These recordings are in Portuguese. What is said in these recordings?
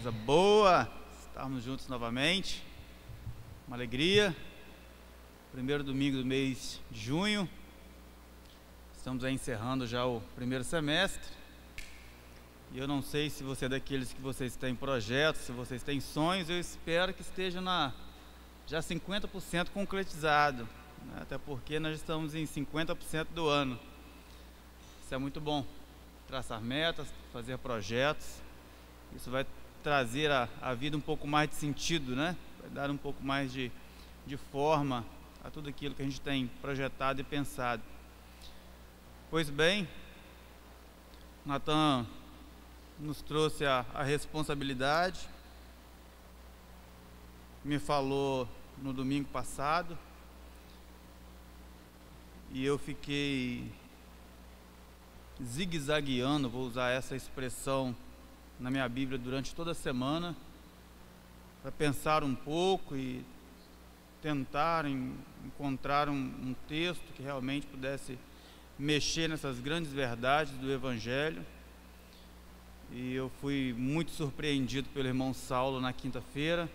Coisa boa estarmos juntos novamente, uma alegria. Primeiro domingo do mês de junho, estamos aí encerrando já o primeiro semestre. E eu não sei se você é daqueles que vocês têm projetos, se vocês têm sonhos, eu espero que esteja já 50% concretizado, né? Até porque nós estamos em 50% do ano. Isso é muito bom, traçar metas, fazer projetos. Isso vai trazer a vida um pouco mais de sentido, né? Vai dar um pouco mais de forma a tudo aquilo que a gente tem projetado e pensado. Pois bem, Natan nos trouxe a responsabilidade, me falou no domingo passado, e eu fiquei zigue-zagueando, vou usar essa expressão na minha Bíblia durante toda a semana, para pensar um pouco e tentar encontrar um texto que realmente pudesse mexer nessas grandes verdades do Evangelho. E eu fui muito surpreendido pelo irmão Saulo na quinta-feira.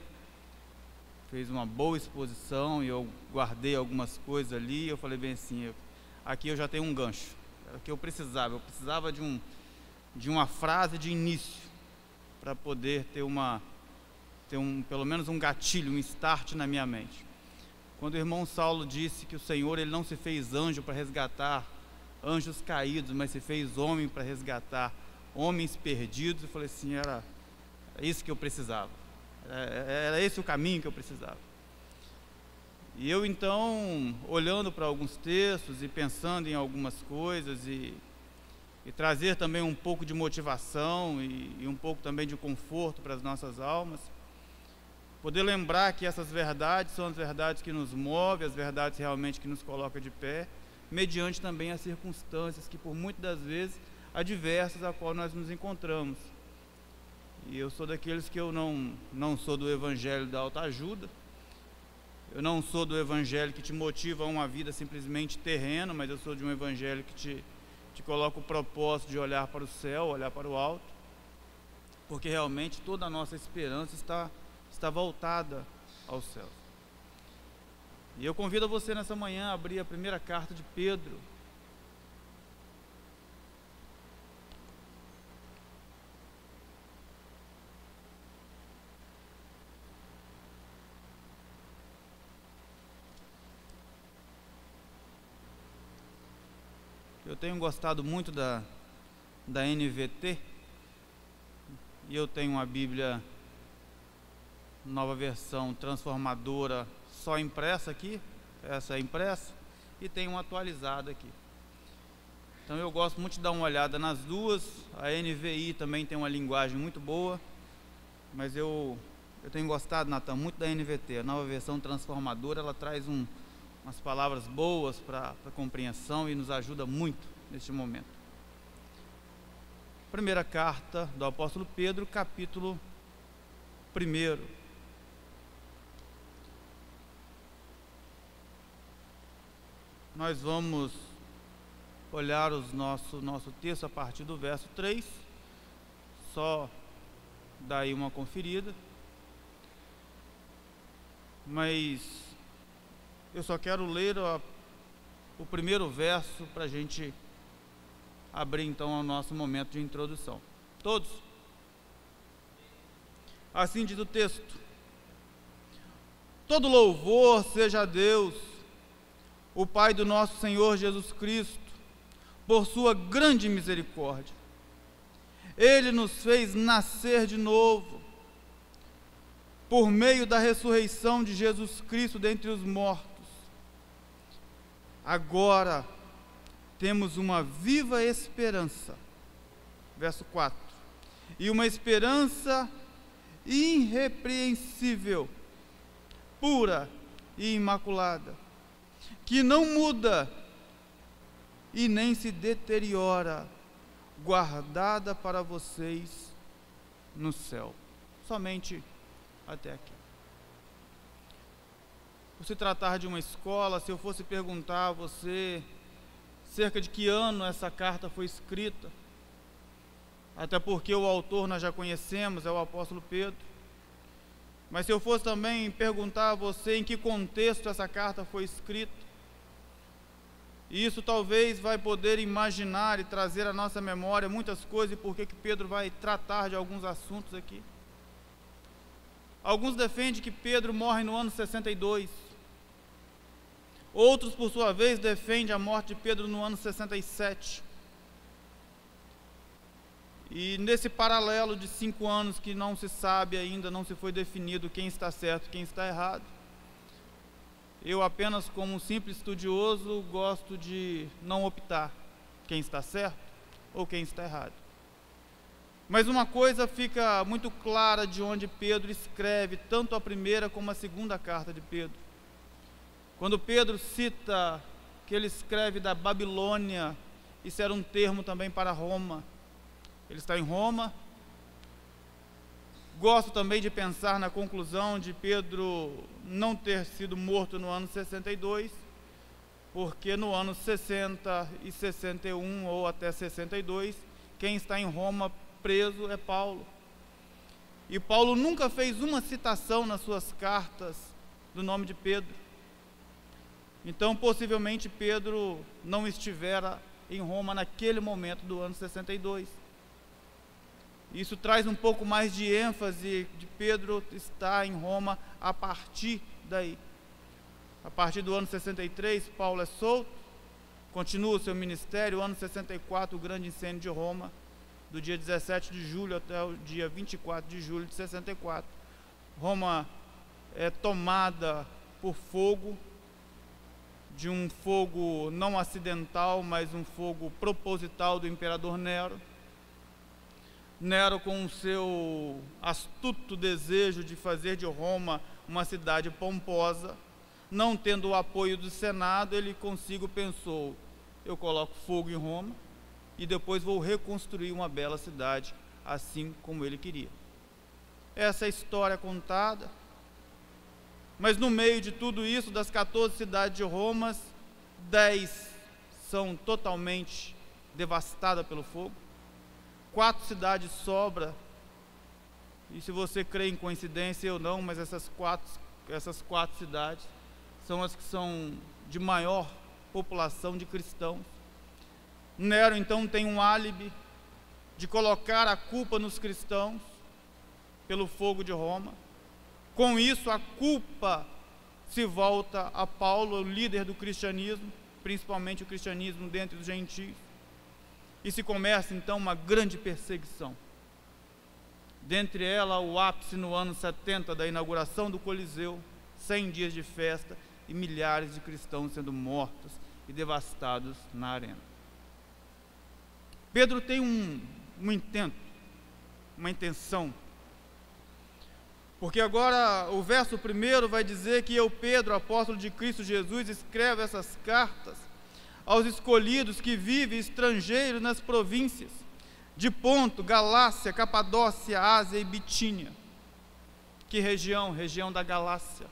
Fez uma boa exposição e eu guardei algumas coisas ali. Eu falei bem assim, aqui eu já tenho um gancho, era o que eu precisava de uma frase de início, para poder ter pelo menos um gatilho, um start na minha mente. Quando o irmão Saulo disse que o Senhor ele não se fez anjo para resgatar anjos caídos, mas se fez homem para resgatar homens perdidos, eu falei assim, era isso que eu precisava, era esse o caminho que eu precisava. E eu então, olhando para alguns textos e pensando em algumas coisas e trazer também um pouco de motivação e um pouco também de conforto para as nossas almas, poder lembrar que essas verdades são as verdades que nos movem, as verdades realmente que nos colocam de pé, mediante também as circunstâncias que por muitas das vezes adversas a qual nós nos encontramos. E eu sou daqueles que eu não sou do evangelho da autoajuda, eu não sou do evangelho que te motiva a uma vida simplesmente terrena, mas eu sou de um evangelho que te coloca o propósito de olhar para o céu, olhar para o alto, porque realmente toda a nossa esperança está voltada aos céus. E eu convido você nessa manhã a abrir a primeira carta de Pedro. Eu tenho gostado muito da NVT, e eu tenho uma Bíblia Nova Versão Transformadora só impressa aqui, essa é impressa, e tem uma atualizada aqui. Então eu gosto muito de dar uma olhada nas duas. A NVI também tem uma linguagem muito boa, mas eu tenho gostado, Natan, muito da NVT, a Nova Versão Transformadora. Ela traz umas palavras boas para a compreensão e nos ajuda muito neste momento. Primeira carta do apóstolo Pedro, capítulo 1. Nós vamos olhar nosso texto a partir do verso 3, só dar aí uma conferida, mas eu só quero ler o primeiro verso para a gente abrir então o nosso momento de introdução. Todos? Assim diz o texto: todo louvor seja a Deus, o Pai do nosso Senhor Jesus Cristo, por sua grande misericórdia. Ele nos fez nascer de novo, por meio da ressurreição de Jesus Cristo dentre os mortos. Agora temos uma viva esperança, verso 4, e uma esperança irrepreensível, pura e imaculada, que não muda e nem se deteriora, guardada para vocês no céu. Somente até aqui. Por se tratar de uma escola, se eu fosse perguntar a você cerca de que ano essa carta foi escrita, até porque o autor nós já conhecemos, é o apóstolo Pedro. Mas se eu fosse também perguntar a você em que contexto essa carta foi escrita, isso talvez vai poder imaginar e trazer à nossa memória muitas coisas e por que Pedro vai tratar de alguns assuntos aqui. Alguns defendem que Pedro morre no ano 62. Outros, por sua vez, defendem a morte de Pedro no ano 67. E nesse paralelo de 5 anos que não se sabe ainda, não se foi definido quem está certo e quem está errado, eu apenas como um simples estudioso gosto de não optar quem está certo ou quem está errado. Mas uma coisa fica muito clara de onde Pedro escreve, tanto a primeira como a segunda carta de Pedro. Quando Pedro cita que ele escreve da Babilônia, isso era um termo também para Roma. Ele está em Roma. Gosto também de pensar na conclusão de Pedro não ter sido morto no ano 62, porque no ano 60 e 61 ou até 62, quem está em Roma preso é Paulo. E Paulo nunca fez uma citação nas suas cartas do nome de Pedro. Então, possivelmente, Pedro não estivera em Roma naquele momento do ano 62. Isso traz um pouco mais de ênfase de Pedro estar em Roma a partir daí. A partir do ano 63, Paulo é solto, continua o seu ministério. Ano 64, o grande incêndio de Roma, do dia 17 de julho até o dia 24 de julho de 64. Roma é tomada por fogo, de um fogo não acidental, mas um fogo proposital do imperador Nero. Nero, com o seu astuto desejo de fazer de Roma uma cidade pomposa, não tendo o apoio do Senado, ele consigo pensou: eu coloco fogo em Roma e depois vou reconstruir uma bela cidade, assim como ele queria. Essa é a história contada. Mas no meio de tudo isso, das 14 cidades de Roma, 10 são totalmente devastadas pelo fogo. 4 cidades sobram, e se você crê em coincidência, eu não, mas essas quatro cidades são as que são de maior população de cristãos. Nero então tem um álibi de colocar a culpa nos cristãos pelo fogo de Roma. Com isso, a culpa se volta a Paulo, o líder do cristianismo, principalmente o cristianismo dentre os gentios. E se começa então uma grande perseguição. Dentre ela, o ápice no ano 70 da inauguração do Coliseu, 100 dias de festa e milhares de cristãos sendo mortos e devastados na arena. Pedro tem um intento, uma intenção, porque agora o verso 1 vai dizer que eu, Pedro, apóstolo de Cristo Jesus, escrevo essas cartas aos escolhidos que vivem estrangeiros nas províncias de Ponto, Galácia, Capadócia, Ásia e Bitínia. Que região? Região da Galácia.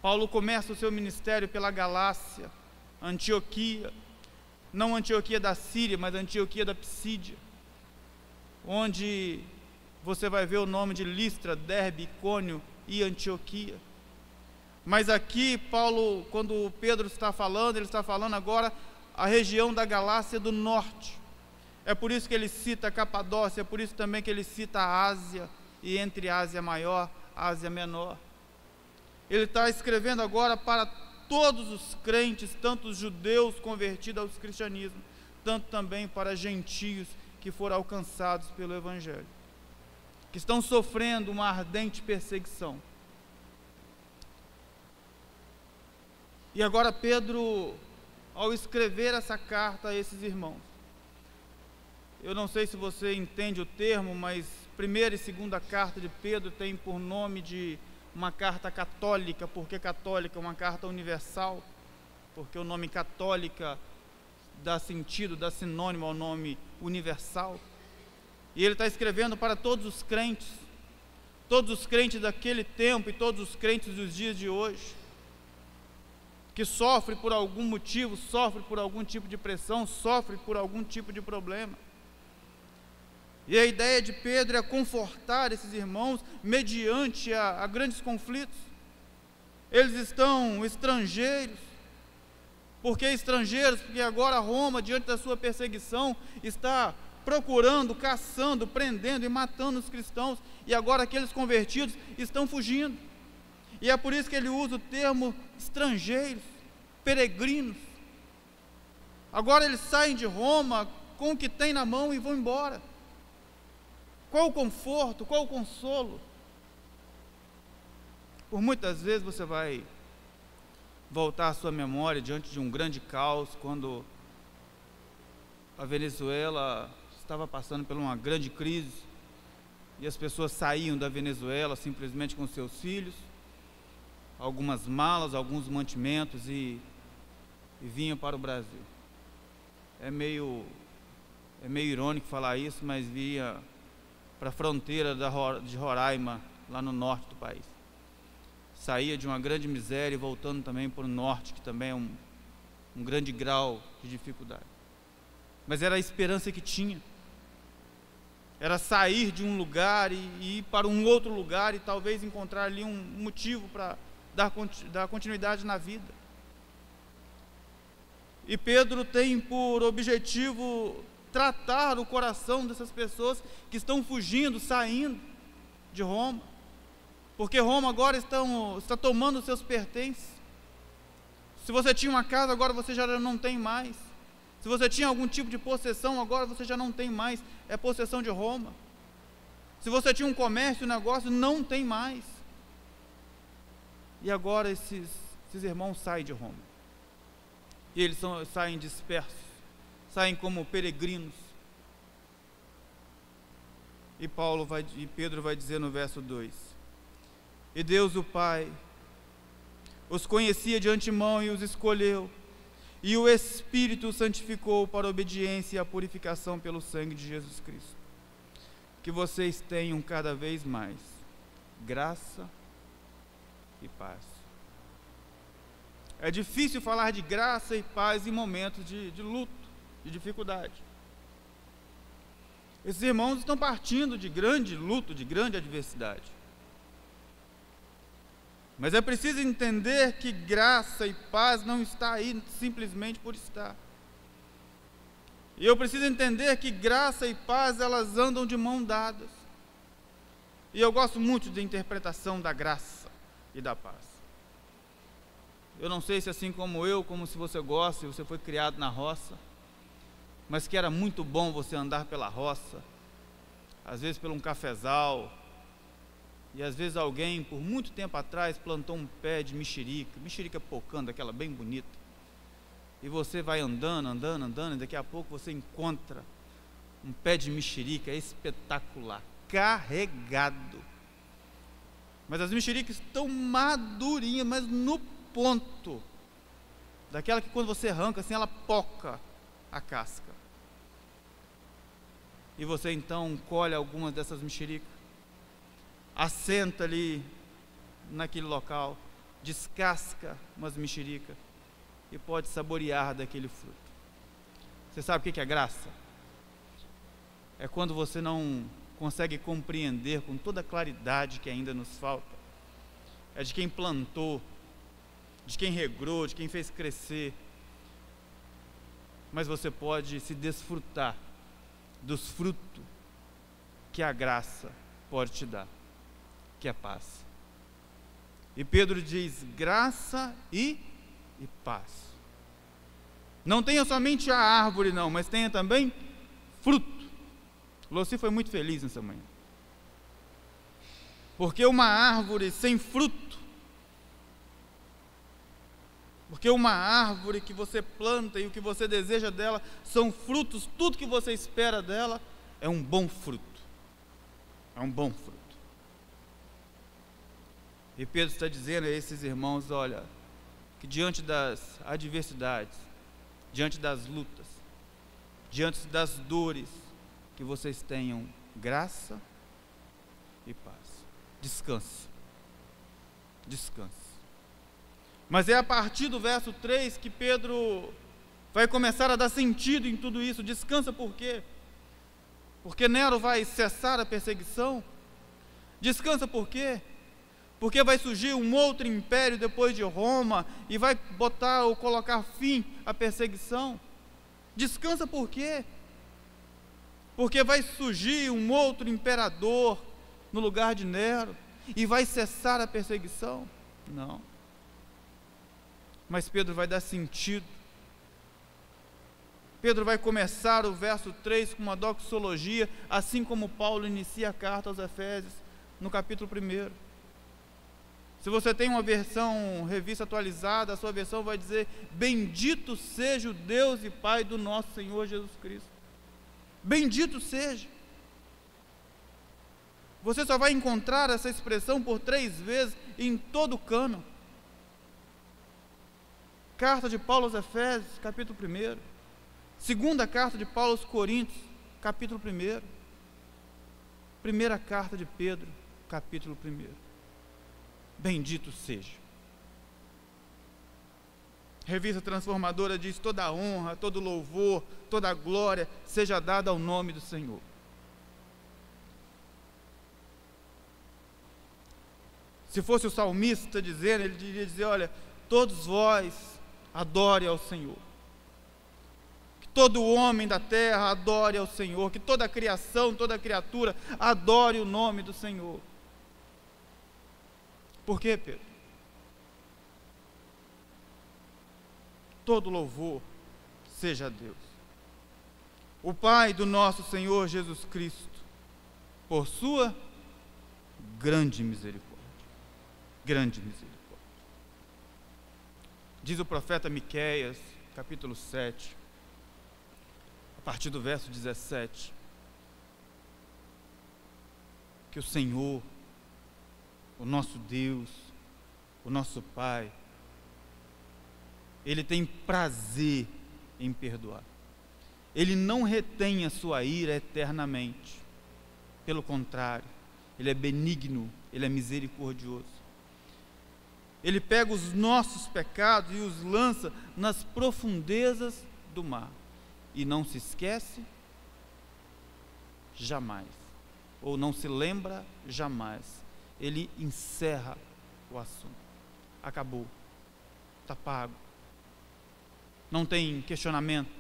Paulo começa o seu ministério pela Galácia, Antioquia, não Antioquia da Síria, mas Antioquia da Psídia, onde você vai ver o nome de Listra, Derbe, Icônio e Antioquia. Mas aqui, Paulo, quando Pedro está falando, ele está falando agora a região da Galácia do Norte. É por isso que ele cita a Capadócia, é por isso também que ele cita a Ásia, e entre Ásia Maior, Ásia Menor. Ele está escrevendo agora para todos os crentes, tanto os judeus convertidos ao cristianismo, tanto também para gentios que foram alcançados pelo Evangelho, que estão sofrendo uma ardente perseguição. E agora Pedro, ao escrever essa carta a esses irmãos, eu não sei se você entende o termo, mas primeira e segunda carta de Pedro tem por nome de uma carta católica. Por que católica? Uma carta universal, porque o nome católica dá sentido, dá sinônimo ao nome universal. E ele está escrevendo para todos os crentes daquele tempo e todos os crentes dos dias de hoje, que sofre por algum motivo, sofre por algum tipo de pressão, sofre por algum tipo de problema. E a ideia de Pedro é confortar esses irmãos mediante a grandes conflitos. Eles estão estrangeiros. Por que estrangeiros? Porque agora Roma, diante da sua perseguição, está procurando, caçando, prendendo e matando os cristãos. E agora aqueles convertidos estão fugindo. E é por isso que ele usa o termo estrangeiros, peregrinos. Agora eles saem de Roma com o que tem na mão e vão embora. Qual o conforto, qual o consolo? Por muitas vezes você vai voltar à sua memória diante de um grande caos, quando a Venezuela estava passando por uma grande crise e as pessoas saíam da Venezuela simplesmente com seus filhos, algumas malas, alguns mantimentos e vinham para o Brasil. É meio irônico falar isso, mas vinha para a fronteira de Roraima, lá no norte do país. Saía de uma grande miséria e voltando também para o norte, que também é um grande grau de dificuldade. Mas era a esperança que tinha. Era sair de um lugar e ir para um outro lugar e talvez encontrar ali um motivo para dar continuidade na vida. E Pedro tem por objetivo tratar o coração dessas pessoas que estão fugindo, saindo de Roma, porque Roma agora está tomando os seus pertences. Se você tinha uma casa, agora você já não tem mais. Se você tinha algum tipo de possessão, agora você já não tem mais, é possessão de Roma. Se você tinha um comércio, um negócio, não tem mais. E agora esses irmãos saem de Roma. E eles saem dispersos, saem como peregrinos. E Pedro vai dizer no verso 2: e Deus o Pai os conhecia de antemão e os escolheu, e o Espírito os santificou para a obediência e a purificação pelo sangue de Jesus Cristo. Que vocês tenham cada vez mais graça e paz. É difícil falar de graça e paz em momentos de luto, de dificuldade. Esses irmãos estão partindo de grande luto, de grande adversidade. Mas é preciso entender que graça e paz não está aí simplesmente por estar. E eu preciso entender que graça e paz, elas andam de mão dadas. E eu gosto muito da interpretação da graça e da paz. Eu não sei se assim como eu, como se você gosta, se você foi criado na roça, mas que era muito bom você andar pela roça, às vezes por um cafezal, e às vezes alguém, por muito tempo atrás, plantou um pé de mexerica pocando, aquela bem bonita, e você vai andando, e daqui a pouco você encontra um pé de mexerica espetacular, carregado, mas as mexericas estão madurinhas, mas no ponto, daquela que quando você arranca assim, ela poca a casca, e você então colhe algumas dessas mexericas, assenta ali naquele local, descasca umas mexericas e pode saborear daquele fruto. Você sabe o que é graça? É quando você não consegue compreender com toda a claridade que ainda nos falta. É de quem plantou, de quem regrou, de quem fez crescer, mas você pode se desfrutar dos frutos que a graça pode te dar, que é paz. E Pedro diz graça e paz. Não tenha somente a árvore não, mas tenha também fruto. Luci foi muito feliz nessa manhã, porque uma árvore sem fruto, porque uma árvore que você planta e o que você deseja dela são frutos, tudo que você espera dela é um bom fruto, é um bom fruto. E Pedro está dizendo a esses irmãos, olha, que diante das adversidades, diante das lutas, diante das dores, que vocês tenham graça e paz. Descanse. Descanse. Mas é a partir do verso 3 que Pedro vai começar a dar sentido em tudo isso. Descansa por quê? Porque Nero vai cessar a perseguição. Descansa por quê? Porque vai surgir um outro império depois de Roma e vai botar ou colocar fim à perseguição. Descansa por quê? Porque vai surgir um outro imperador no lugar de Nero e vai cessar a perseguição? Não. Mas Pedro vai dar sentido. Pedro vai começar o verso 3 com uma doxologia, assim como Paulo inicia a carta aos Efésios, no capítulo 1. Se você tem uma versão revista atualizada, a sua versão vai dizer: bendito seja o Deus e Pai do nosso Senhor Jesus Cristo. Bendito seja. Você só vai encontrar essa expressão por 3 vezes em todo o cânon. Carta de Paulo aos Efésios, capítulo 1. Segunda carta de Paulo aos Coríntios, capítulo 1. Primeira carta de Pedro, capítulo 1. Bendito seja. Revista Transformadora diz: toda a honra, todo louvor, toda a glória seja dada ao nome do Senhor. Se fosse o salmista dizendo, ele iria dizer: olha, todos vós adore ao Senhor. Que todo homem da terra adore ao Senhor. Que toda a criação, toda a criatura adore o nome do Senhor. Por quê, Pedro? Todo louvor seja a Deus, o Pai do nosso Senhor Jesus Cristo, por sua grande misericórdia. Grande misericórdia. Diz o profeta Miqueias, capítulo 7, a partir do verso 17, que o Senhor, o nosso Deus, o nosso Pai, Ele tem prazer em perdoar. Ele não retém a sua ira eternamente. Pelo contrário, Ele é benigno, Ele é misericordioso. Ele pega os nossos pecados e os lança nas profundezas do mar. E não se esquece jamais, ou não se lembra jamais. Ele encerra o assunto. Acabou. Está pago. Não tem questionamento.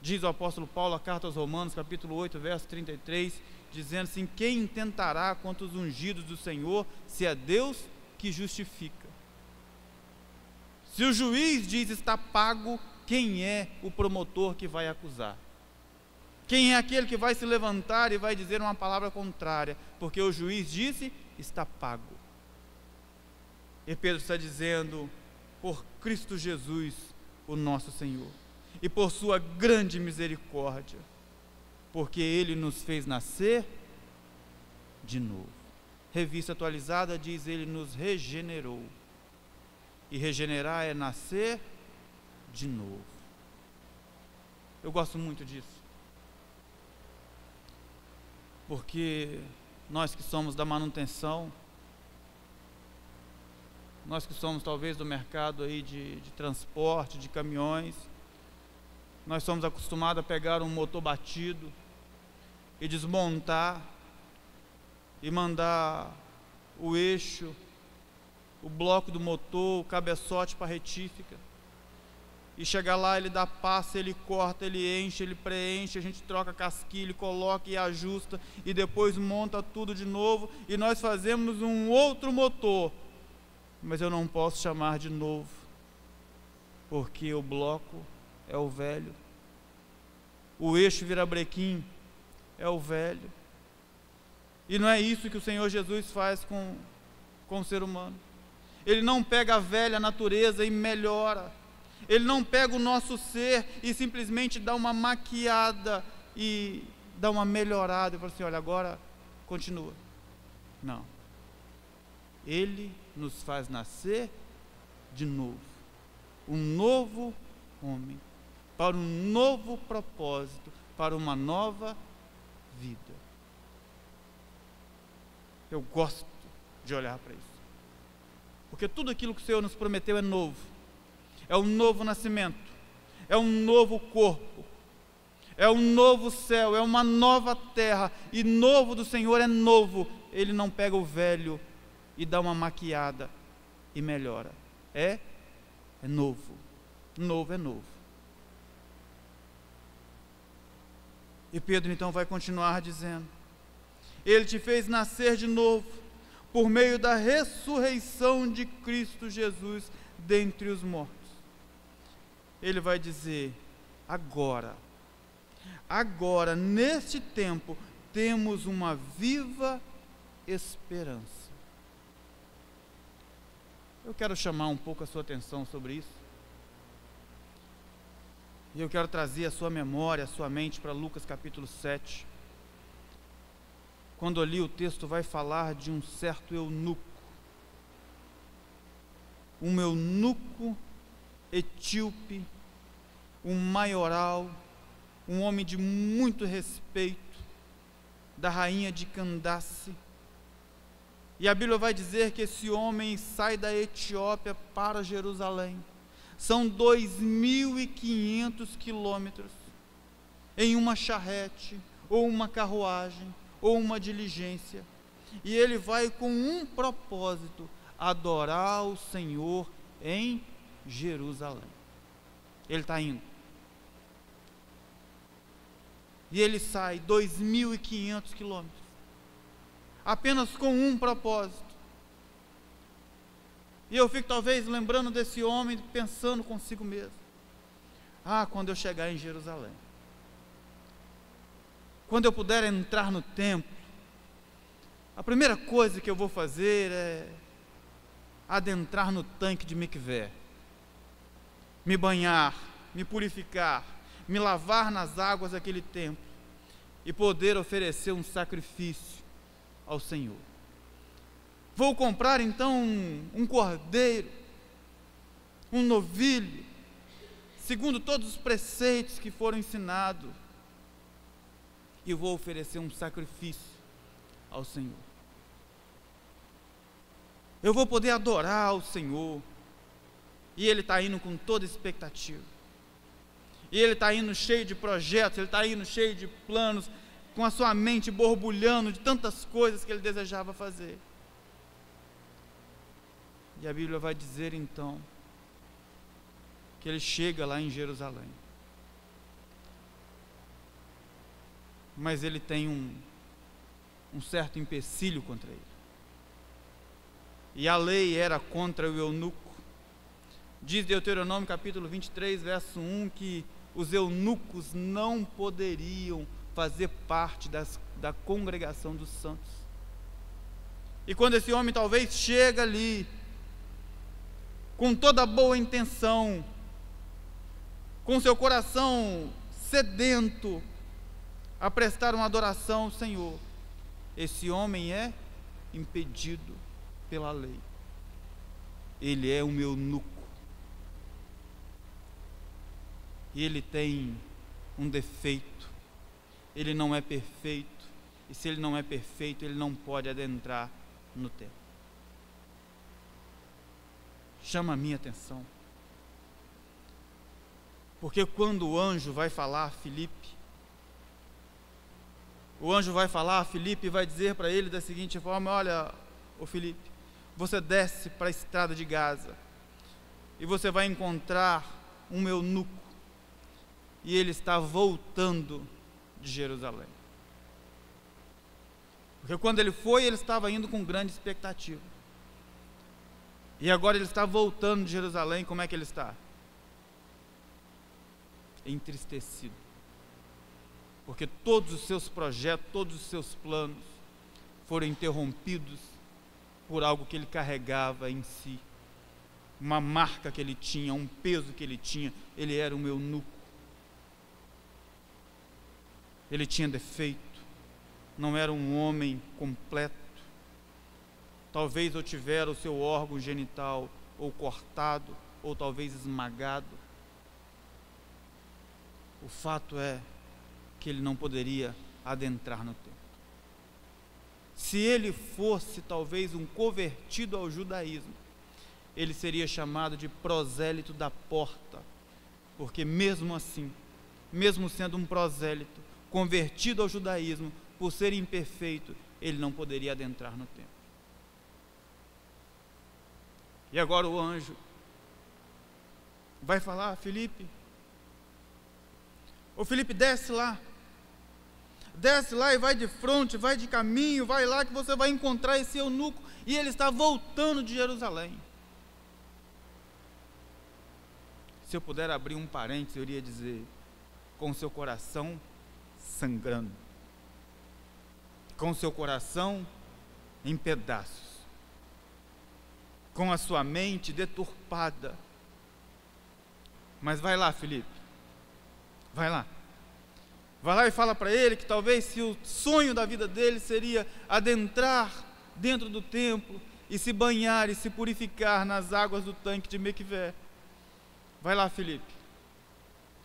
Diz o apóstolo Paulo, a carta aos Romanos, capítulo 8, verso 33, dizendo assim: quem intentará contra os ungidos do Senhor, se é Deus que justifica? Se o juiz diz está pago, quem é o promotor que vai acusar? Quem é aquele que vai se levantar e vai dizer uma palavra contrária? Porque o juiz disse, está pago. E Pedro está dizendo: por Cristo Jesus, o nosso Senhor, e por sua grande misericórdia, porque Ele nos fez nascer de novo. Revista atualizada diz: Ele nos regenerou. E regenerar é nascer de novo. Eu gosto muito disso, porque nós que somos da manutenção, nós que somos talvez do mercado aí de transporte, de caminhões, nós somos acostumados a pegar um motor batido e desmontar e mandar o eixo, o bloco do motor, o cabeçote para a retífica, e chegar lá, ele dá passo, ele corta, ele enche, ele preenche, a gente troca casquilho, coloca e ajusta, e depois monta tudo de novo, e nós fazemos um outro motor, mas eu não posso chamar de novo, porque o bloco é o velho, o eixo virabrequim é o velho. E não é isso que o Senhor Jesus faz com o ser humano. Ele não pega a velha natureza e melhora. Ele não pega o nosso ser e simplesmente dá uma maquiada e dá uma melhorada e fala assim: olha, agora continua. Não. Ele nos faz nascer de novo, um novo homem, para um novo propósito, para uma nova vida. Eu gosto de olhar para isso, porque tudo aquilo que o Senhor nos prometeu é novo, é um novo nascimento, é um novo corpo, é um novo céu, é uma nova terra, e novo do Senhor é novo. Ele não pega o velho e dá uma maquiada e melhora. É novo. Novo é novo. E Pedro então vai continuar dizendo: Ele te fez nascer de novo, por meio da ressurreição de Cristo Jesus dentre os mortos. Ele vai dizer: agora, neste tempo, temos uma viva esperança. Eu quero chamar um pouco a sua atenção sobre isso. E eu quero trazer a sua memória, a sua mente para Lucas capítulo 7. Quando ali o texto vai falar de um certo eunuco. Um eunuco etíope, um maioral, um homem de muito respeito, da rainha de Candace. E a Bíblia vai dizer que esse homem sai da Etiópia para Jerusalém. São 2.500 quilômetros em uma charrete, ou uma carruagem, ou uma diligência. E ele vai com um propósito: adorar o Senhor em Jerusalém. Ele está indo. E ele sai 2.500 quilômetros, apenas com um propósito. E eu fico talvez lembrando desse homem, pensando consigo mesmo: quando eu chegar em Jerusalém, quando eu puder entrar no templo, a primeira coisa que eu vou fazer é adentrar no tanque de Mikvé, me banhar, me purificar, me lavar nas águas daquele templo e poder oferecer um sacrifício ao Senhor. Vou comprar então um cordeiro, um novilho, segundo todos os preceitos que foram ensinados, e vou oferecer um sacrifício ao Senhor. Eu vou poder adorar o Senhor. E ele está indo com toda expectativa. E ele está indo cheio de projetos, ele está indo cheio de planos, com a sua mente borbulhando de tantas coisas que ele desejava fazer. E a Bíblia vai dizer então que ele chega lá em Jerusalém. Mas ele tem um certo empecilho contra ele. E a lei era contra o eunuco. Diz Deuteronômio capítulo 23, verso 1, que os eunucos não poderiam fazer parte da congregação dos santos. E quando esse homem talvez chega ali, com toda boa intenção, com seu coração sedento a prestar uma adoração ao Senhor, esse homem é impedido pela lei. Ele é um eunuco. E ele tem um defeito. Ele não é perfeito. E se ele não é perfeito, ele não pode adentrar no templo. Chama a minha atenção. Porque quando o anjo vai falar a Filipe, e vai dizer para ele da seguinte forma: olha, ô Filipe, você desce para a estrada de Gaza, e você vai encontrar um eunuco, e ele está voltando de Jerusalém. Porque quando ele foi, ele estava indo com grande expectativa. E agora ele está voltando de Jerusalém. Como é que ele está? Entristecido. Porque todos os seus projetos, todos os seus planos foram interrompidos por algo que ele carregava em si. Uma marca que ele tinha, um peso que ele tinha. Ele era um eunuco. Ele tinha defeito. Não era um homem completo. Talvez eu tivera o seu órgão genital ou cortado, ou talvez esmagado. O fato é que ele não poderia adentrar no templo. Se ele fosse talvez um convertido ao judaísmo, ele seria chamado de prosélito da porta, porque mesmo assim mesmo sendo um prosélito, convertido ao judaísmo, por ser imperfeito, ele não poderia adentrar no templo. E agora o anjo vai falar: Filipe, ô Filipe, desce lá e vai de frente, vai de caminho, vai lá que você vai encontrar esse eunuco, e ele está voltando de Jerusalém. Se eu puder abrir um parênteses, eu iria dizer: com seu coração sangrando, com seu coração em pedaços, com a sua mente deturpada. Mas vai lá, Filipe, vai lá e fala para ele que talvez se o sonho da vida dele seria adentrar dentro do templo e se banhar e se purificar nas águas do tanque de Mequivé. Vai lá, Filipe,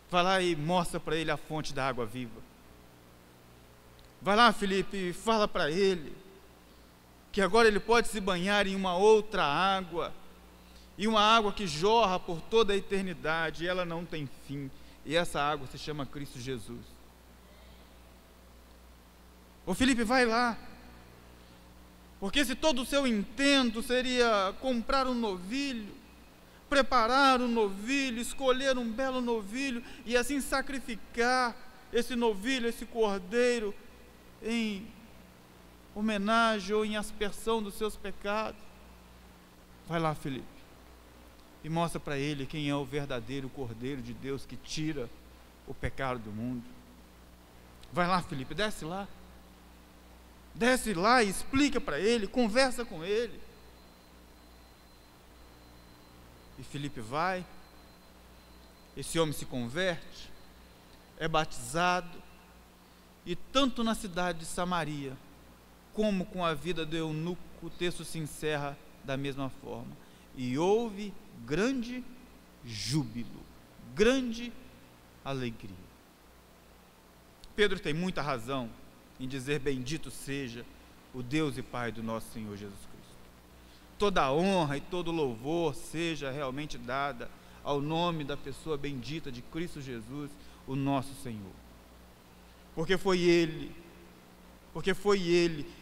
vai lá e mostra para ele a fonte da água viva. Vai lá, Filipe, e fala para ele que agora ele pode se banhar em uma outra água, e uma água que jorra por toda a eternidade, e ela não tem fim, e essa água se chama Cristo Jesus. Ô Filipe, vai lá, porque se todo o seu intento seria comprar um novilho, preparar um novilho, escolher um belo novilho, e assim sacrificar esse novilho, esse cordeiro, em homenagem ou em aspersão dos seus pecados, vai lá, Filipe, e mostra para ele quem é o verdadeiro Cordeiro de Deus que tira o pecado do mundo. Vai lá, Filipe, desce lá e explica para ele, conversa com ele. E Filipe vai, esse homem se converte, é batizado, e tanto na cidade de Samaria, como com a vida do eunuco, o texto se encerra da mesma forma: e houve grande júbilo, grande alegria. Pedro tem muita razão em dizer: bendito seja o Deus e Pai do nosso Senhor Jesus Cristo. Toda a honra e todo louvor seja realmente dada ao nome da pessoa bendita de Cristo Jesus, o nosso Senhor. Porque foi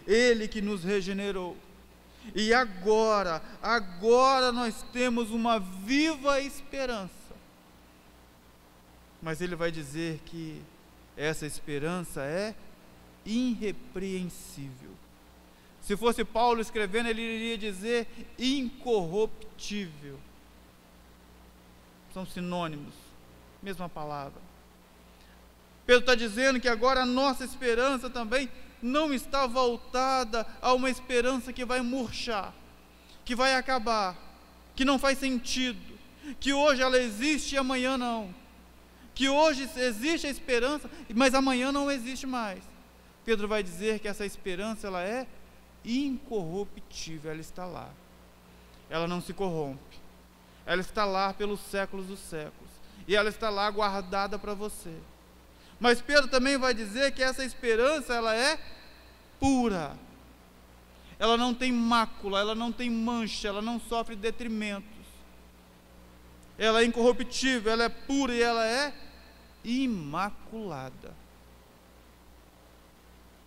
Ele que nos regenerou. E agora nós temos uma viva esperança. Mas Ele vai dizer que essa esperança é irrepreensível. Se fosse Paulo escrevendo, ele iria dizer incorruptível. São sinônimos, mesma palavra. Pedro está dizendo que agora a nossa esperança também não está voltada a uma esperança que vai murchar, que vai acabar, que não faz sentido, que hoje ela existe e amanhã não, que hoje existe a esperança, mas amanhã não existe mais. Pedro vai dizer que essa esperança ela é incorruptível, ela está lá, ela não se corrompe, ela está lá pelos séculos dos séculos, e ela está lá guardada para você. Mas Pedro também vai dizer que essa esperança ela é pura, ela não tem mácula, ela não tem mancha, ela não sofre detrimentos, ela é incorruptível, ela é pura e ela é imaculada.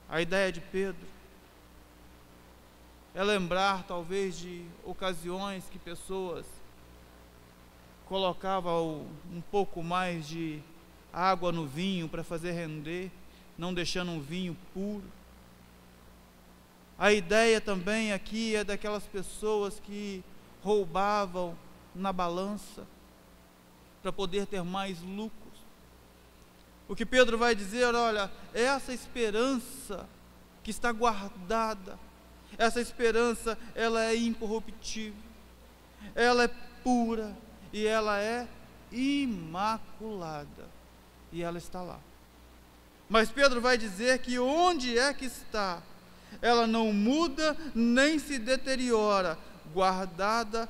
A ideia de Pedro é lembrar talvez de ocasiões que pessoas colocavam um pouco mais de água no vinho para fazer render, não deixando um vinho puro. A ideia também aqui é daquelas pessoas que roubavam na balança para poder ter mais lucros. O que Pedro vai dizer: olha, essa esperança que está guardada, essa esperança ela é incorruptível, ela é pura e ela é imaculada. E ela está lá. Mas Pedro vai dizer que onde é que está? Ela não muda nem se deteriora, guardada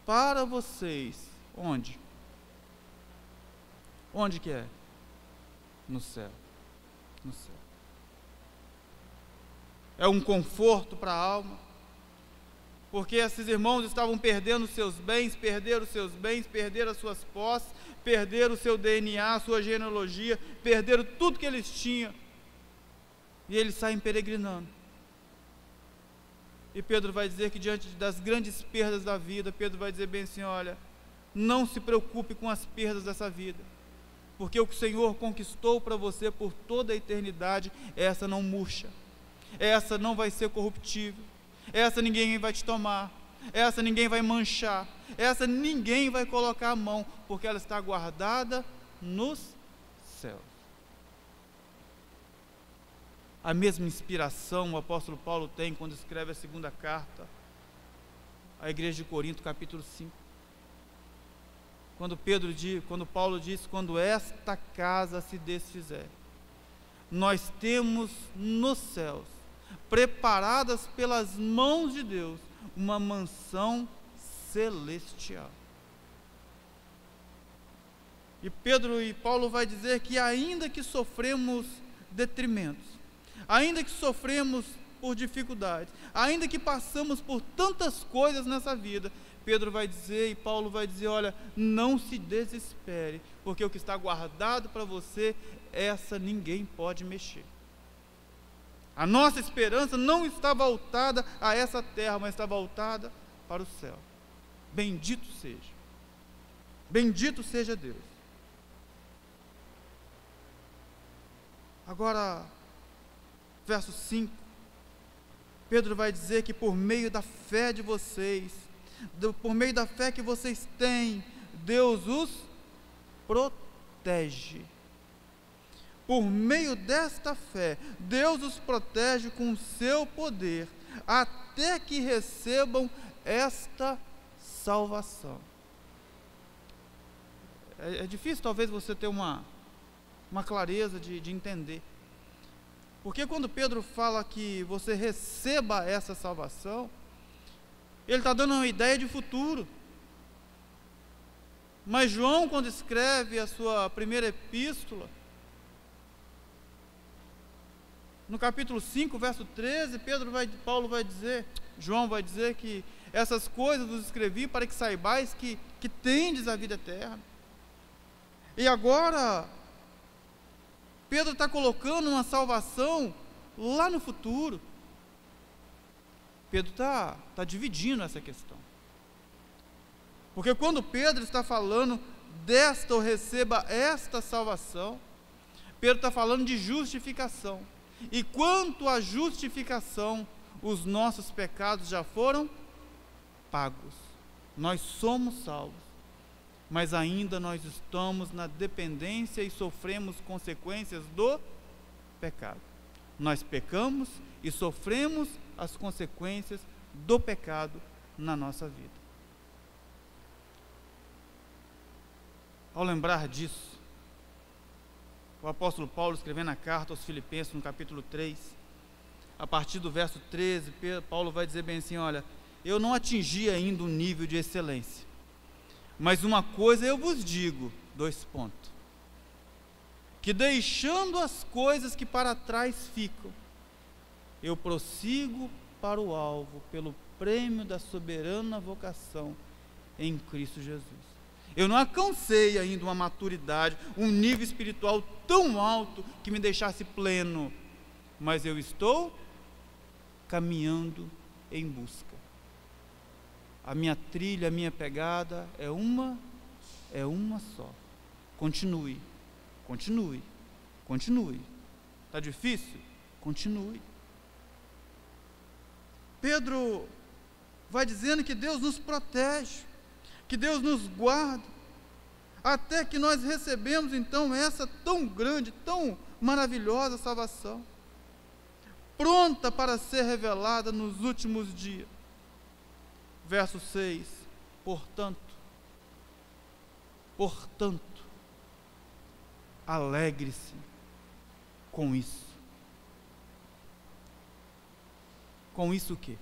para vocês. Onde? Onde que é? No céu. No céu. É um conforto para a alma, porque esses irmãos estavam perdendo seus bens, perderam as suas posses, perderam o seu DNA, a sua genealogia, perderam tudo que eles tinham, e eles saem peregrinando. E Pedro vai dizer que diante das grandes perdas da vida, Pedro vai dizer bem assim: olha, não se preocupe com as perdas dessa vida, porque o que o Senhor conquistou para você por toda a eternidade, essa não murcha, essa não vai ser corruptível, essa ninguém vai te tomar, essa ninguém vai manchar, essa ninguém vai colocar a mão, porque ela está guardada nos céus. A mesma inspiração o apóstolo Paulo tem quando escreve a segunda carta à igreja de Corinto, capítulo 5. Quando Paulo diz: quando esta casa se desfizer, nós temos nos céus, preparadas pelas mãos de Deus, uma mansão celestial. E Paulo vai dizer que ainda que sofremos detrimentos, ainda que sofremos por dificuldades, ainda que passamos por tantas coisas nessa vida, Pedro vai dizer e Paulo vai dizer: olha, não se desespere, porque o que está guardado para você, essa ninguém pode mexer. A nossa esperança não está voltada a essa terra, mas está voltada para o céu. Bendito seja Deus. Agora, verso 5, Pedro vai dizer que por meio da fé de vocês, por meio da fé que vocês têm, Deus os protege. Por meio desta fé, Deus os protege com o seu poder, até que recebam esta salvação. É difícil talvez você ter uma clareza de entender. Porque quando Pedro fala que você receba essa salvação, ele está dando uma ideia de futuro. Mas João, quando escreve a sua primeira epístola, no capítulo 5, verso 13, João vai dizer que essas coisas vos escrevi para que saibais que tendes a vida eterna. E agora, Pedro está colocando uma salvação lá no futuro. Pedro está dividindo essa questão. Porque quando Pedro está falando desta ou receba esta salvação, Pedro está falando de justificação. E quanto à justificação, os nossos pecados já foram pagos. Nós somos salvos, mas ainda nós estamos na dependência e sofremos consequências do pecado. Nós pecamos e sofremos as consequências do pecado na nossa vida. Ao lembrar disso, o apóstolo Paulo, escrevendo a carta aos Filipenses, no capítulo 3, a partir do verso 13, Paulo vai dizer bem assim: olha, eu não atingi ainda um nível de excelência, mas uma coisa eu vos digo, que deixando as coisas que para trás ficam, eu prossigo para o alvo, pelo prêmio da soberana vocação em Cristo Jesus. Eu não alcancei ainda uma maturidade, um nível espiritual tão alto que me deixasse pleno, mas eu estou caminhando em busca. A minha trilha, a minha pegada é uma só. Continue. Está difícil? Continue. Pedro vai dizendo que Deus nos protege, que Deus nos guarda, até que nós recebemos então essa tão grande, tão maravilhosa salvação, pronta para ser revelada nos últimos dias. Verso 6, portanto, alegre-se com isso. Com isso o quê?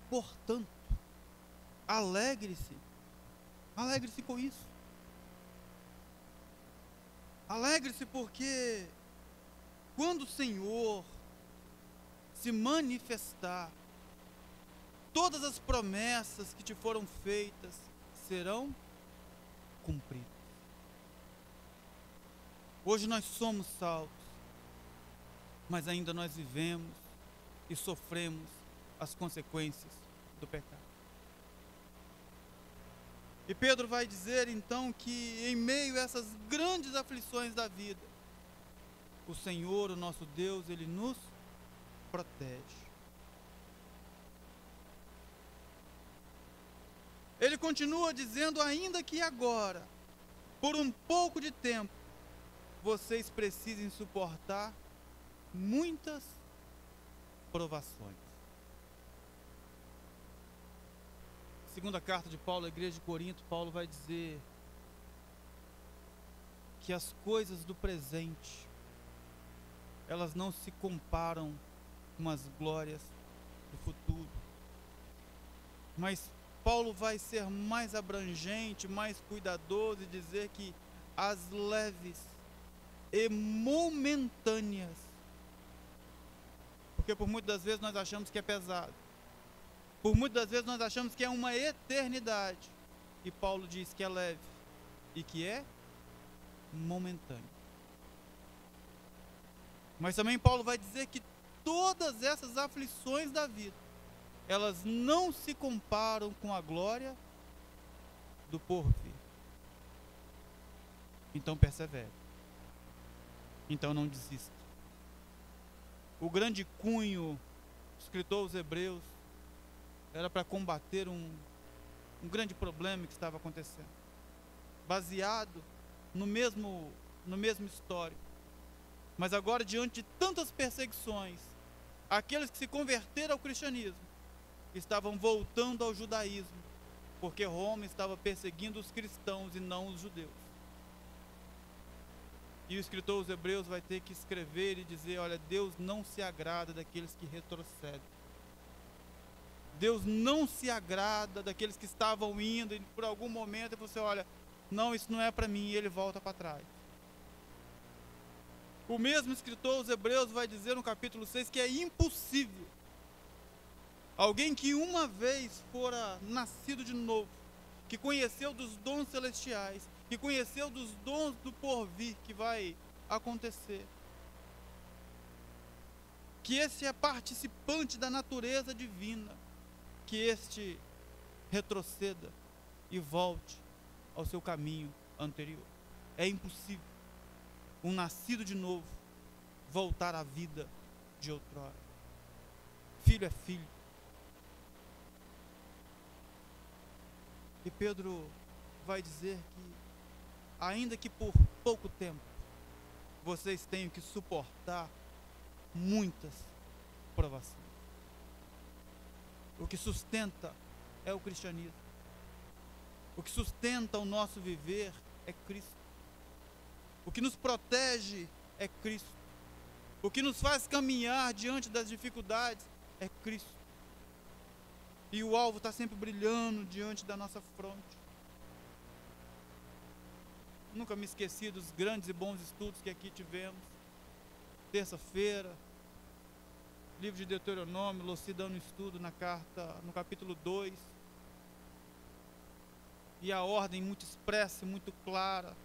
portanto, alegre-se com isso. Alegre-se porque quando o Senhor se manifestar, todas as promessas que te foram feitas serão cumpridas. Hoje nós somos salvos, mas ainda nós vivemos e sofremos as consequências do pecado. E Pedro vai dizer então que em meio a essas grandes aflições da vida, o Senhor, o nosso Deus, Ele nos protege. Ele continua dizendo ainda que agora, por um pouco de tempo, vocês precisem suportar muitas provações. Segunda carta de Paulo à igreja de Corinto, Paulo vai dizer que as coisas do presente, elas não se comparam com as glórias do futuro. Mas Paulo vai ser mais abrangente, mais cuidadoso e dizer que as leves e momentâneas, porque por muitas das vezes nós achamos que é pesado, por muitas das vezes nós achamos que é uma eternidade, e Paulo diz que é leve e que é momentâneo. Mas também Paulo vai dizer que todas essas aflições da vida, elas não se comparam com a glória do porvir. Então persevere. Então não desista. O grande cunho, escritor aos Hebreus, era para combater um grande problema que estava acontecendo, baseado no mesmo histórico. Mas agora, diante de tantas perseguições, aqueles que se converteram ao cristianismo estavam voltando ao judaísmo, porque Roma estava perseguindo os cristãos e não os judeus. E o escritor aos Hebreus vai ter que escrever e dizer: olha, Deus não se agrada daqueles que retrocedem. Deus não se agrada daqueles que estavam indo e por algum momento você olha, não, isso não é para mim, e ele volta para trás. O mesmo escritor aos Hebreus vai dizer no capítulo 6 que é impossível alguém que uma vez fora nascido de novo, que conheceu dos dons celestiais, que conheceu dos dons do porvir que vai acontecer, que esse é participante da natureza divina, que este retroceda e volte ao seu caminho anterior. É impossível um nascido de novo voltar à vida de outrora. Filho é filho. E Pedro vai dizer que, ainda que por pouco tempo, vocês tenham que suportar muitas provações. O que sustenta é o cristianismo. O que sustenta o nosso viver é Cristo. O que nos protege é Cristo. O que nos faz caminhar diante das dificuldades é Cristo. E o alvo está sempre brilhando diante da nossa fronte. Nunca me esqueci dos grandes e bons estudos que aqui tivemos. Terça-feira, livro de Deuteronômio, Loci dando estudo na carta, no capítulo 2. E a ordem muito expressa, muito clara,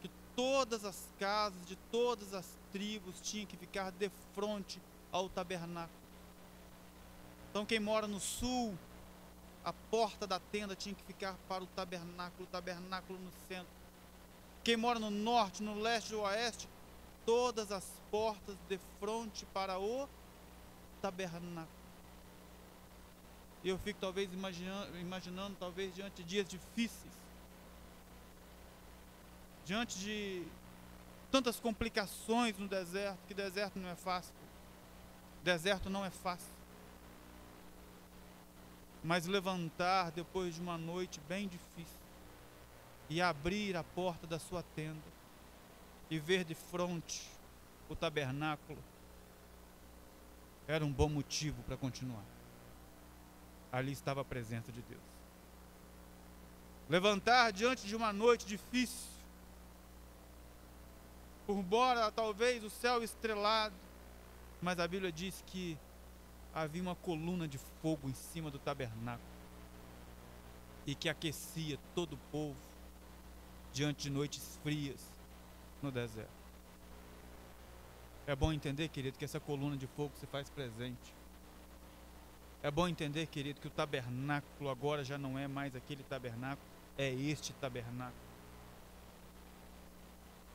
que todas as casas de todas as tribos tinham que ficar de frente ao tabernáculo. Então quem mora no sul, a porta da tenda tinha que ficar para o tabernáculo no centro. Quem mora no norte, no leste ou oeste, todas as portas de frente para o tabernáculo. E eu fico talvez imaginando, talvez diante de dias difíceis, diante de tantas complicações no deserto, que deserto não é fácil. Deserto não é fácil. Mas levantar depois de uma noite bem difícil e abrir a porta da sua tenda e ver de frente o tabernáculo era um bom motivo para continuar. Ali estava a presença de Deus. Levantar diante de uma noite difícil, por embora talvez o céu estrelado, mas a Bíblia diz que havia uma coluna de fogo em cima do tabernáculo e que aquecia todo o povo diante de noites frias no deserto. É bom entender, querido, que essa coluna de fogo se faz presente. É bom entender, querido, que o tabernáculo agora já não é mais aquele tabernáculo, é este tabernáculo.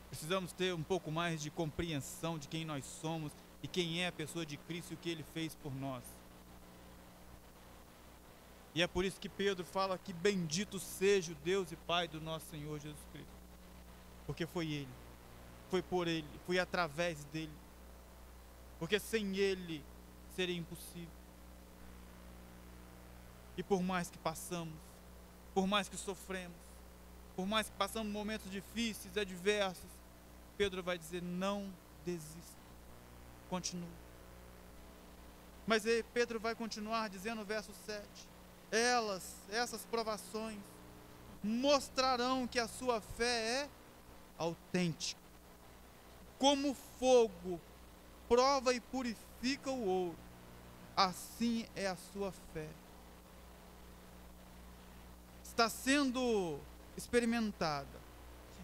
Precisamos ter um pouco mais de compreensão de quem nós somos e quem é a pessoa de Cristo e o que Ele fez por nós. E é por isso que Pedro fala que bendito seja o Deus e Pai do nosso Senhor Jesus Cristo. Porque foi Ele, foi por Ele, foi através dEle. Porque sem Ele seria impossível. E por mais que passamos, por mais que sofremos, por mais que passamos momentos difíceis, adversos, Pedro vai dizer: não desista, continue. Mas Pedro vai continuar dizendo no verso 7: essas provações, mostrarão que a sua fé é autêntica. Como fogo prova e purifica o ouro, assim é a sua fé. Está sendo experimentada,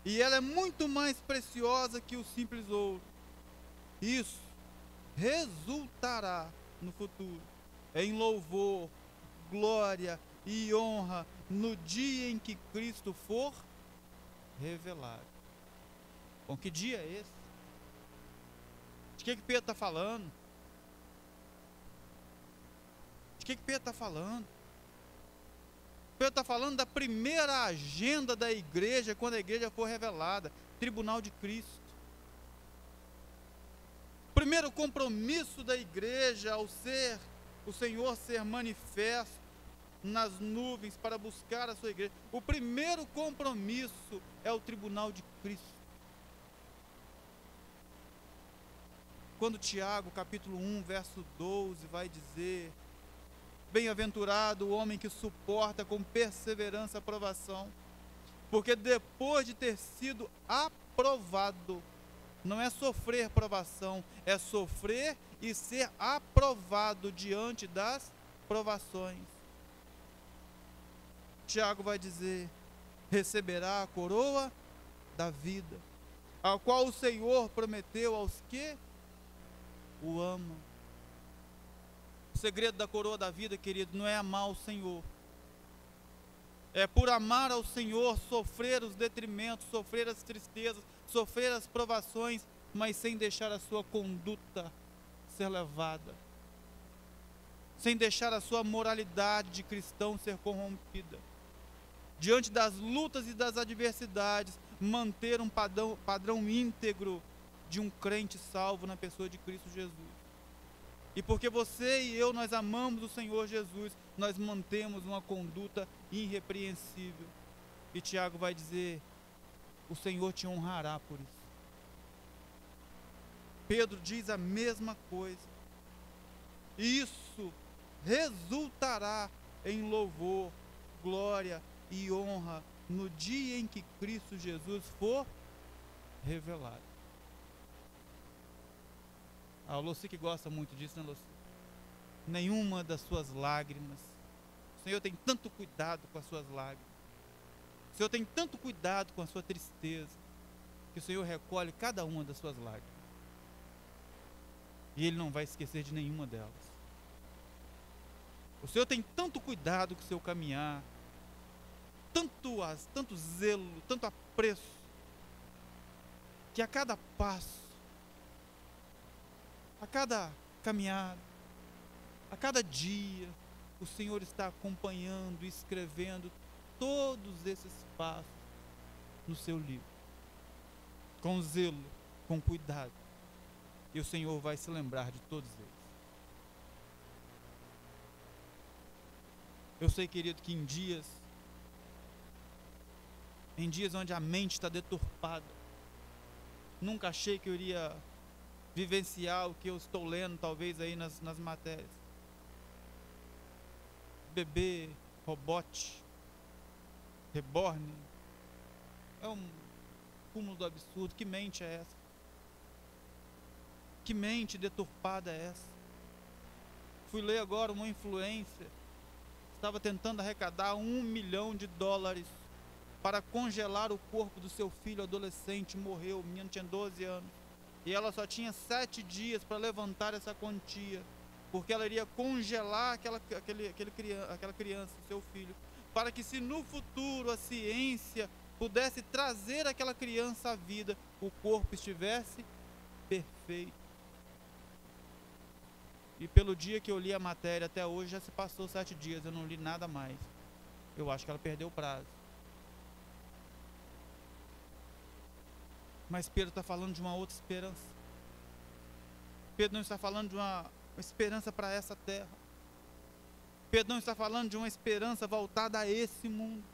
e ela é muito mais preciosa que o simples ouro. Isso resultará no futuro em louvor, glória e honra no dia em que Cristo for revelado. Bom, que dia é esse? De que Pedro está falando? De que Pedro está falando? Pedro está falando da primeira agenda da igreja, quando a igreja for revelada, tribunal de Cristo. O primeiro compromisso da igreja ao ser o Senhor ser manifesto nas nuvens para buscar a sua igreja. O primeiro compromisso é o tribunal de Cristo. Quando Tiago, capítulo 1, verso 12, vai dizer: bem-aventurado o homem que suporta com perseverança a provação, porque depois de ter sido aprovado, não é sofrer provação, é sofrer e ser aprovado diante das provações. Tiago vai dizer: receberá a coroa da vida, a qual o Senhor prometeu aos que o amam. O segredo da coroa da vida, querido, não é amar o Senhor. É por amar ao Senhor, sofrer os detrimentos, sofrer as tristezas, sofrer as provações, mas sem deixar a sua conduta ser levada, sem deixar a sua moralidade de cristão ser corrompida. Diante das lutas e das adversidades, manter um padrão íntegro de um crente salvo na pessoa de Cristo Jesus. E porque você e eu, nós amamos o Senhor Jesus, nós mantemos uma conduta irrepreensível. E Tiago vai dizer: o Senhor te honrará por isso. Pedro diz a mesma coisa. Isso resultará em louvor, glória e honra no dia em que Cristo Jesus for revelado. A Lucy que gosta muito disso, né, Lucy? Nenhuma das suas lágrimas. O Senhor tem tanto cuidado com as suas lágrimas. O Senhor tem tanto cuidado com a sua tristeza, que o Senhor recolhe cada uma das suas lágrimas. E Ele não vai esquecer de nenhuma delas. O Senhor tem tanto cuidado com o seu caminhar, tanto zelo, tanto apreço, que a cada passo, a cada caminhada, a cada dia, o Senhor está acompanhando, escrevendo todos esses passos no seu livro, com zelo, com cuidado, e o Senhor vai se lembrar de todos eles. Eu sei, querido, que em dias onde a mente está deturpada, nunca achei que eu iria vivenciar o que eu estou lendo, talvez aí nas matérias. Bebê, robot, reborn, é um cúmulo do absurdo. Que mente é essa? Que mente deturpada é essa? Fui ler agora uma influencer, estava tentando arrecadar $1 milhão para congelar o corpo do seu filho adolescente. Morreu, o menino tinha 12 anos, e ela só tinha 7 dias para levantar essa quantia, porque ela iria congelar aquela criança, seu filho, para que, se no futuro a ciência pudesse trazer aquela criança à vida, o corpo estivesse perfeito. E pelo dia que eu li a matéria até hoje, já se passou 7 dias, eu não li nada mais. Eu acho que ela perdeu o prazo. Mas Pedro está falando de uma outra esperança. Pedro não está falando de uma esperança para essa terra. Pedro não está falando de uma esperança voltada a esse mundo.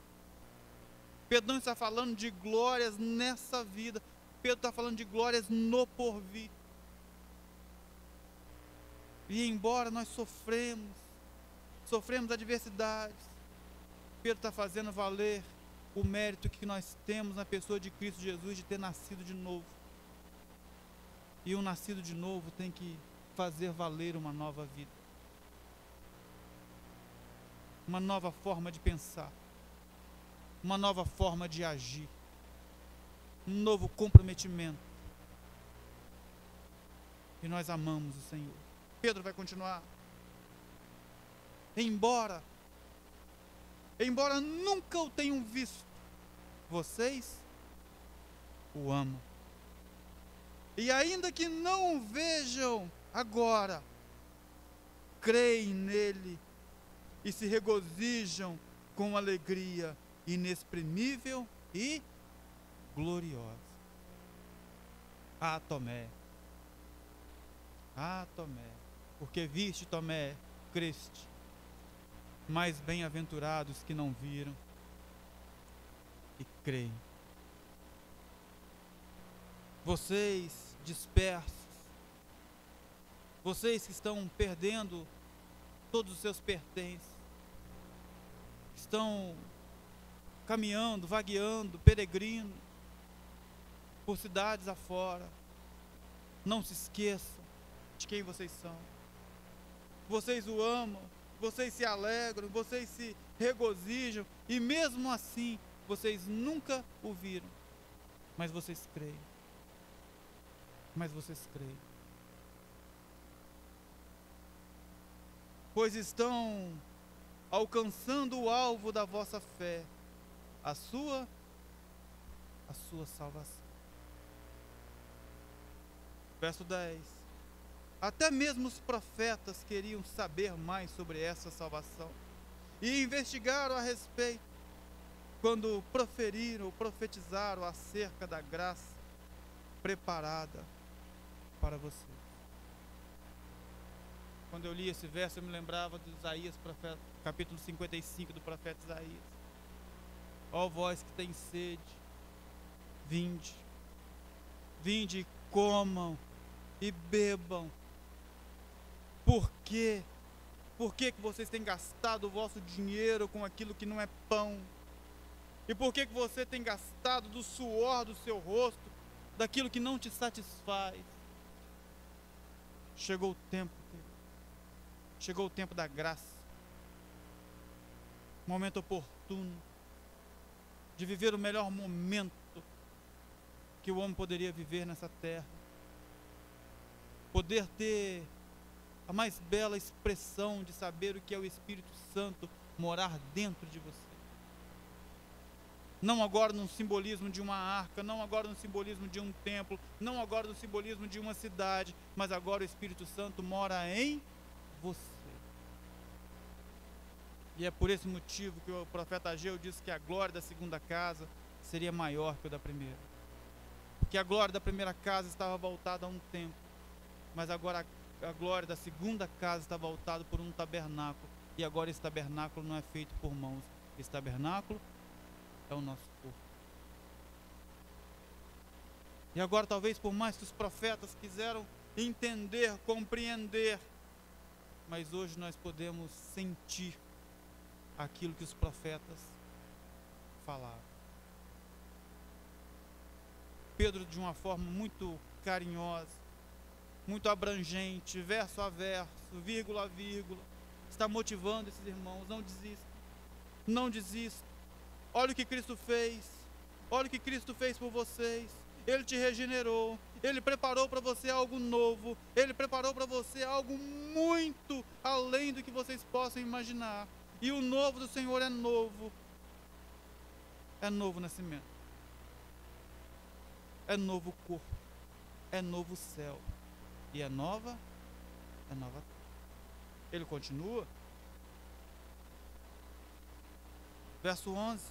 Pedro não está falando de glórias nessa vida. Pedro está falando de glórias no porvir. E embora nós sofremos adversidades, Pedro está fazendo valer o mérito que nós temos na pessoa de Cristo Jesus, de ter nascido de novo. E um nascido de novo tem que fazer valer uma nova vida, uma nova forma de pensar, uma nova forma de agir, um novo comprometimento. E nós amamos o Senhor. Pedro vai continuar. Embora nunca o tenham visto, vocês o amam. E ainda que não o vejam agora, creem nele e se regozijam com alegria inexprimível e gloriosa. Ah, Tomé, porque viste, Tomé, creste. Mais bem-aventurados que não viram e creem. Vocês dispersos, vocês que estão perdendo todos os seus pertences, estão caminhando, vagueando, peregrino por cidades afora, não se esqueçam de quem vocês são. Vocês o amam, vocês se alegram, vocês se regozijam, e mesmo assim vocês nunca o viram, mas vocês creem. Pois estão alcançando o alvo da vossa fé, a sua salvação. Verso 10. Até mesmo os profetas queriam saber mais sobre essa salvação e investigaram a respeito, quando proferiram ou profetizaram acerca da graça preparada para vocês. Quando eu li esse verso, eu me lembrava de Isaías, capítulo 55 do profeta Isaías. Ó vós que tem sede, vinde e comam e bebam. Por quê? Por que vocês têm gastado o vosso dinheiro com aquilo que não é pão? E por que você tem gastado do suor do seu rosto, daquilo que não te satisfaz? Chegou o tempo da graça, momento oportuno de viver o melhor momento que o homem poderia viver nessa terra, poder ter a mais bela expressão de saber o que é o Espírito Santo morar dentro de você. Não agora no simbolismo de uma arca, não agora no simbolismo de um templo, não agora no simbolismo de uma cidade, mas agora o Espírito Santo mora em você. E é por esse motivo que o profeta Ageu disse que a glória da segunda casa seria maior que a da primeira. Porque a glória da primeira casa estava voltada a um templo, mas agora a glória da segunda casa está voltada por um tabernáculo. E agora esse tabernáculo não é feito por mãos. Esse tabernáculo é o nosso corpo. E agora, talvez, por mais que os profetas quiseram entender, compreender, mas hoje nós podemos sentir aquilo que os profetas falaram. Pedro, de uma forma muito carinhosa, muito abrangente, verso a verso, vírgula a vírgula, está motivando esses irmãos: não desistam, não desistam. Olha o que Cristo fez, olha o que Cristo fez por vocês. Ele te regenerou, Ele preparou para você algo novo, Ele preparou para você algo muito além do que vocês possam imaginar. E o novo do Senhor é novo nascimento, é novo corpo, é novo céu, e é nova terra. Ele continua, verso 11: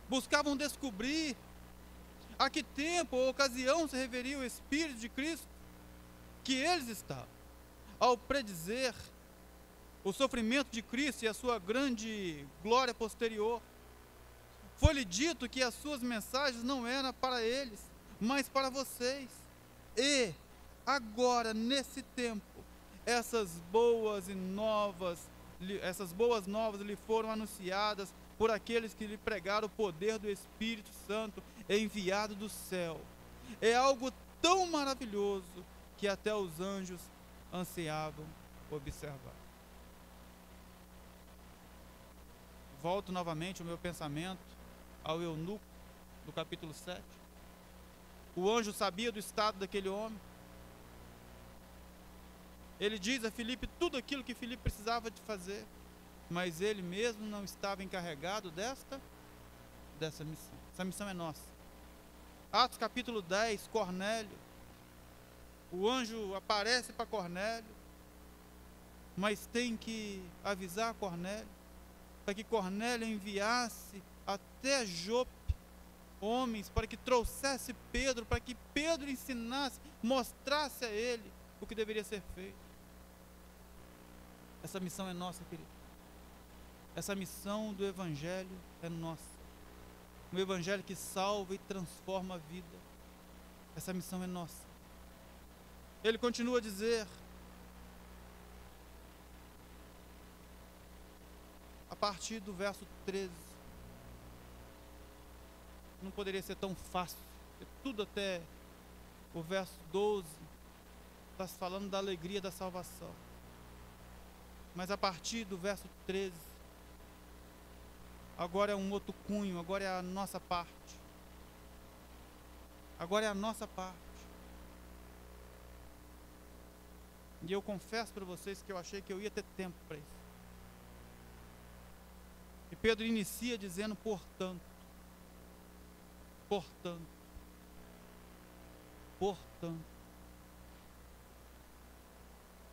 buscavam descobrir a que tempo ou ocasião se referia o Espírito de Cristo que eles estavam, ao predizer o sofrimento de Cristo e a sua grande glória posterior. Foi-lhe dito que as suas mensagens não eram para eles, mas para vocês. E agora, nesse tempo, essas boas novas lhe foram anunciadas por aqueles que lhe pregaram o poder do Espírito Santo enviado do céu. É algo tão maravilhoso que até os anjos ansiavam observar. Volto novamente o meu pensamento ao eunuco do capítulo 7. O anjo sabia do estado daquele homem. Ele diz a Filipe tudo aquilo que Filipe precisava de fazer, mas ele mesmo não estava encarregado dessa missão. Essa missão é nossa. Atos capítulo 10, Cornélio. O anjo aparece para Cornélio, mas tem que avisar Cornélio, para que Cornélio enviasse até Jope homens para que trouxesse Pedro, para que Pedro ensinasse, mostrasse a ele o que deveria ser feito. Essa missão é nossa, querido. Essa missão do Evangelho é nossa. Um Evangelho que salva e transforma a vida. Essa missão é nossa. Ele continua a dizer, a partir do verso 13, não poderia ser tão fácil, porque tudo até o verso 12 está falando da alegria da salvação. Mas a partir do verso 13, agora é um outro cunho, agora é a nossa parte. Agora é a nossa parte. E eu confesso para vocês que eu achei que eu ia ter tempo para isso. E Pedro inicia dizendo, portanto,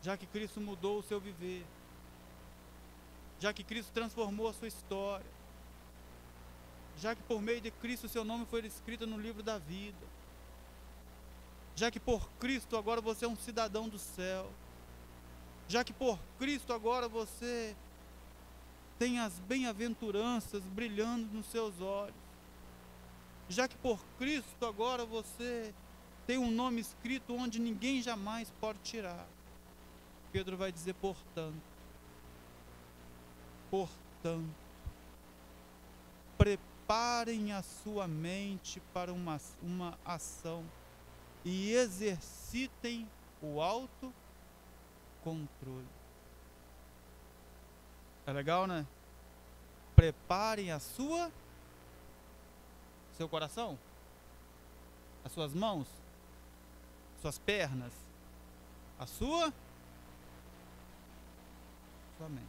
já que Cristo mudou o seu viver, já que Cristo transformou a sua história, já que por meio de Cristo o seu nome foi escrito no livro da vida, já que por Cristo agora você é um cidadão do céu, já que por Cristo agora você tem as bem-aventuranças brilhando nos seus olhos, já que por Cristo agora você tem um nome escrito onde ninguém jamais pode tirar. Pedro vai dizer, portanto, preparem a sua mente para uma ação e exercitem o autocontrole. É legal, né? Preparem seu coração, as suas mãos, suas pernas, a sua mente.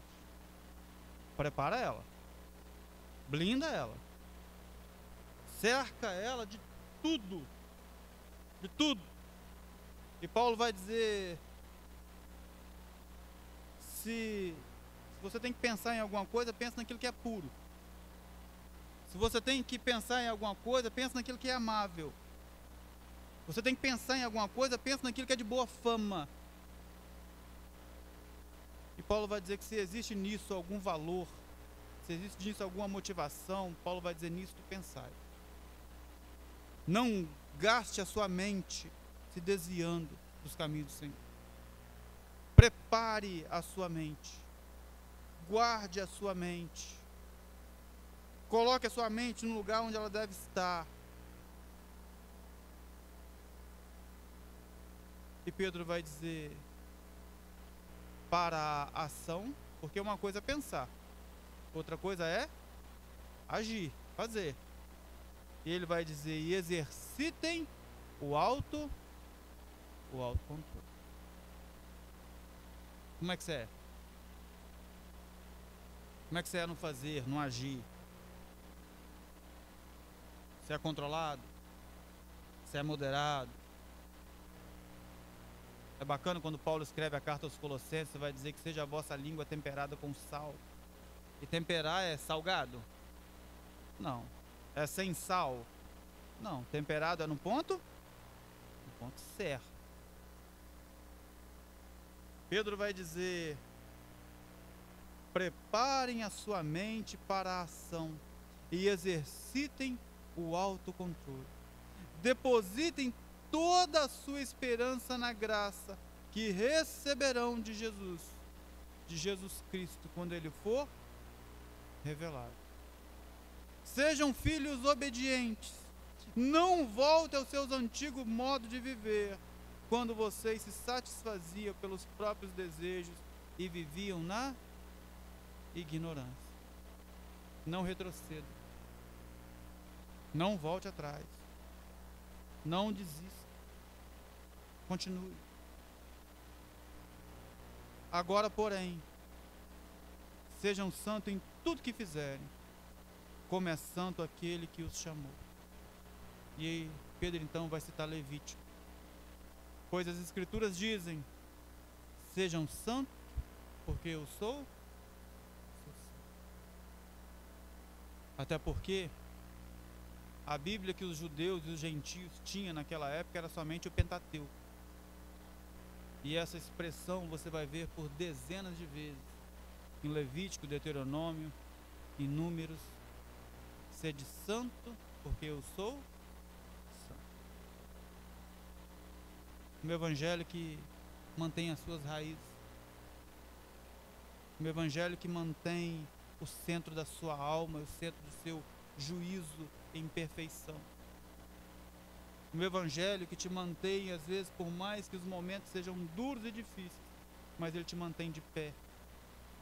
Prepara ela, blinda ela, cerca ela de tudo, E Paulo vai dizer, se você tem que pensar em alguma coisa, pensa naquilo que é puro. Se você tem que pensar em alguma coisa, pensa naquilo que é amável. Você tem que pensar em alguma coisa, pensa naquilo que é de boa fama. E Paulo vai dizer que se existe nisso algum valor, se existe nisso alguma motivação, Paulo vai dizer, nisso tu pensai. Não gaste a sua mente se desviando dos caminhos do Senhor. Prepare a sua mente. Guarde a sua mente. Coloque a sua mente no lugar onde ela deve estar. E Pedro vai dizer, para a ação, porque uma coisa é pensar, outra coisa é agir, fazer. E ele vai dizer, e exercitem o autocontrole. Como é que você é? Como é que você é no fazer, no agir? Você é controlado? Você é moderado? É bacana quando Paulo escreve a carta aos Colossenses, vai dizer que seja a vossa língua temperada com sal. E temperar é salgado? Não. É sem sal? Não. Temperado é no ponto certo. Pedro vai dizer, preparem a sua mente para a ação e exercitem o autocontrole. Depositem toda a sua esperança na graça que receberão de Jesus Cristo, quando Ele for revelado. Sejam filhos obedientes. Não voltem aos seus antigos modos de viver, quando vocês se satisfaziam pelos próprios desejos e viviam na ignorância. Não retroceda. Não volte atrás. Não desista. Continue. Agora, porém, sejam santos em tudo que fizerem, como é santo aquele que os chamou. E aí, Pedro então vai citar Levítico. Pois as Escrituras dizem, sejam santos, porque eu sou santo. Até porque a Bíblia que os judeus e os gentios tinham naquela época era somente o Pentateuco. E essa expressão você vai ver por dezenas de vezes em Levítico, Deuteronômio, em Números. Sede santo, porque eu sou santo. Um evangelho que mantém as suas raízes. Um evangelho que mantém o centro da sua alma, o centro do seu juízo em perfeição. Um evangelho que te mantém, às vezes, por mais que os momentos sejam duros e difíceis, mas ele te mantém de pé,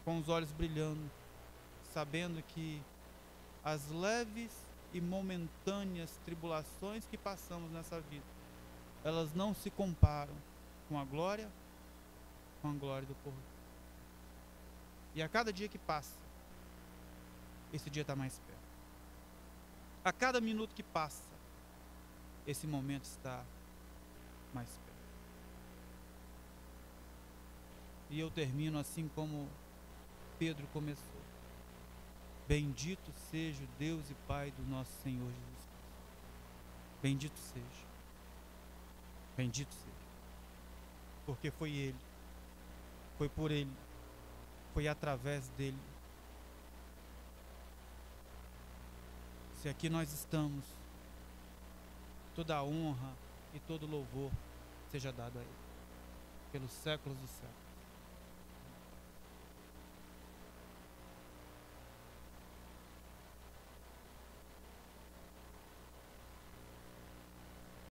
com os olhos brilhando, sabendo que as leves e momentâneas tribulações que passamos nessa vida, elas não se comparam com a glória do porvir. E a cada dia que passa, esse dia está mais perto. A cada minuto que passa, esse momento está mais perto. E eu termino assim como Pedro começou. Bendito seja o Deus e Pai do nosso Senhor Jesus Cristo. Bendito seja. Bendito seja. Porque foi Ele, foi por Ele, foi através dEle. Se aqui nós estamos, toda a honra e todo louvor seja dado a Ele, pelos séculos dos séculos.